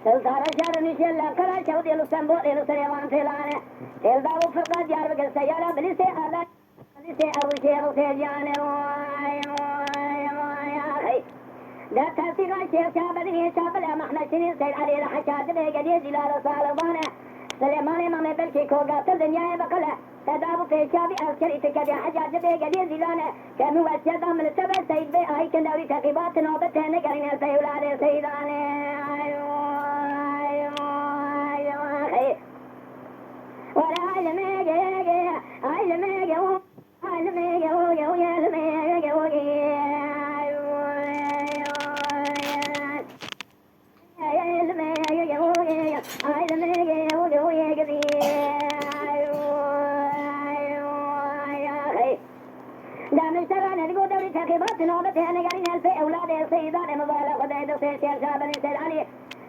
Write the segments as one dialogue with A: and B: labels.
A: سلطان الشهر نشيل كلا شودي لسنبول لسليمان فيلانه الداو فقط جار بقل سيارة بلسي أهلا بلسي أروشي روسي جانه يا أخي ده تحسيق الشيخ شابدني شابلا محنا شنين سيد علي رحشاد بيقدي زلال صالبانه سليمان مامي بلشي كوغا الدنيا بقله تدابو في شابي أذكري تكبي حجاج بيقدي زلانه كانوا أسيادا من التبع سيد بي آي كندوري تقيبات نوبتين قرين السيولاد سيدانه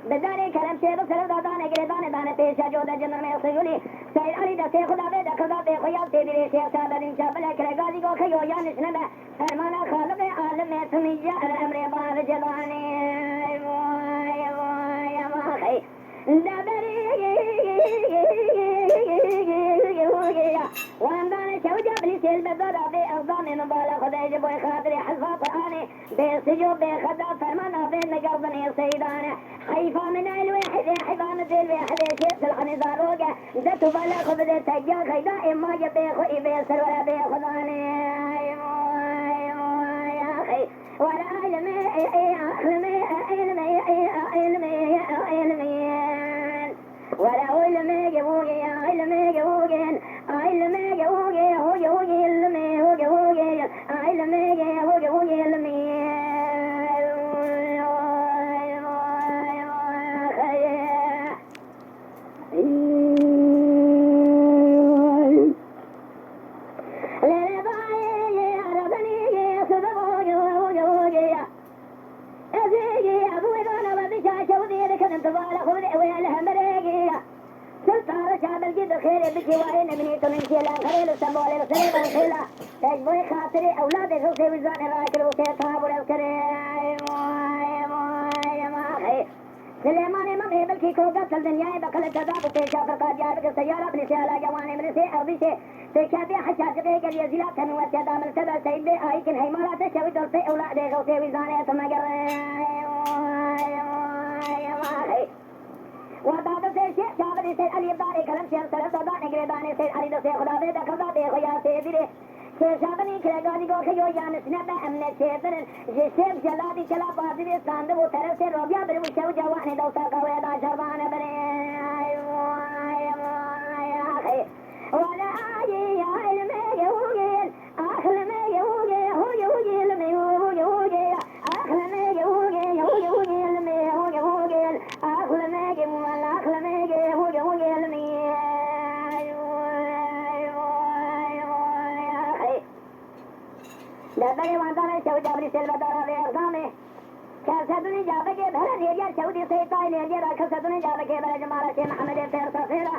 A: بداني كلام شيء بس لو دانه قريبانه دانه بيشا جوده جنر में सयुली सैद अली दसे खुदा बे दखदा बे खया ते दिले से सादा दिन चाबल करेगा जी को खयो या निसने में फरमाना खालिक आलम में सुनिया अमर बार जवाने वाय वाय दबरी وأنا شوجة بليسيل بدر أبي أرضان مبالغ خداج بوي خاطر حلفا قرآني بيسجو بخدا فرمانا بين قرضني سيدانه حيفا من الواحد حيفان ذي الواحد شيء سلحني زاروجة دتو بلا خبز تجا خيدا إما جبيخو إبيسر ولا بيخداني يا أخي ولا علمي ولا علمي جبوجي علمي جبوجين علمي جبوجي هو جبوجي علمي هو جبوجي علمي جبوجي علمي بجوارين من يتمن شيلا خليل السموال السليم الخيلة تجبوي خاطري أولاد الحسين وزان الراكل وسيطاب والكريم سليمان امام هبل کی کوگا چل دنیا بقل تداب پیشا فرقا جارب کے سیارہ اپنی سیالہ جوانے من سے ارضی سے پیشا بے حشاج کے لیے ضلع تنوع تدام التبع سید بے آئی کن حیمارات شوی دل سے اولاد غوث وزان سمگر وبعد شيء شاب سيد علي داري كلام شيخ سلف دان نگران سيد علي دو خدا دے دخدا دے خیا سيد دے شيخ شابني كرغاني کو خيو يا نسنا امن شيطان جسم جلادي چلا بازي ساند وہ طرف سے روبیا بر وشو جوان دو تا کا ودا شربان بنے ولا اي علم يوجد اخر ما يوجد هو يوجد ما يوجد اخر ما يوجد هو يوجد ما يوجد اخر ما दबे वांदाने चौजाबरी सेल बदारा वे अरगामे कैसदनी जाबे के भरे नेरिया चौदी से ताई नेरिया राखसदनी जाबे के भरे जमारा के मोहम्मद फेर सफेरा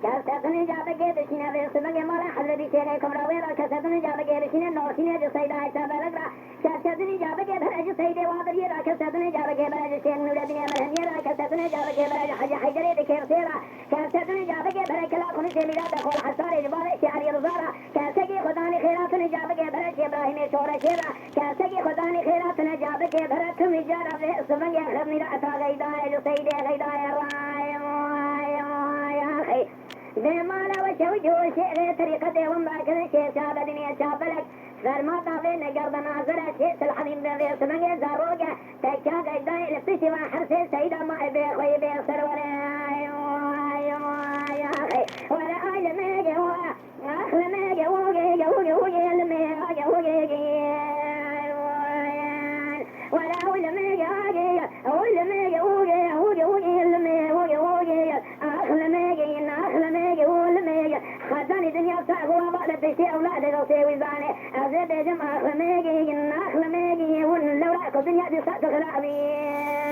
A: कैसदनी जाबे के दशिना वे सुबह मारा हजरत शेरे कमरा वे राखसदनी जाबे के दशिना नौसिने जो सैदा ऐसा बलगरा कैसदनी जाबे के भरे जो सैदे वादरी राखसदनी जाबे के भरे जो शेख नूरदीन महनिया राखसदनी जाबे के भरे हज हैदरे के खेरा कैसदनी जाबे के भरे कला खुनी से मिला दखल हसारे जबारे शारी रजारा कैसे की खुदा ने खैरात ने जाबे के भरे इब्राहिम शोरा शेरा कैसे की खुदा ने खैरात ने जाबे के भरे तुम इजारा वे सुबह के घर मेरा अता गईदा है जो सैदे गईदा है राय बेमाला वशवजो शेरे तरीक़त एवं बाकरे शेर शाद दुनिया शाबलक शर्माता वे नगर बनाजर शेर सलहनीम दे सुबह जारोगे तक्या गईदा है लपि सिवा हर से सईदा मा बे कोई बे सरवरे ساقوا بعد تشتي أولاد غوثي وزاني أزيد جمع خلميجي إن أخلميجي ولو رأيك الدنيا دي ساعة خلابي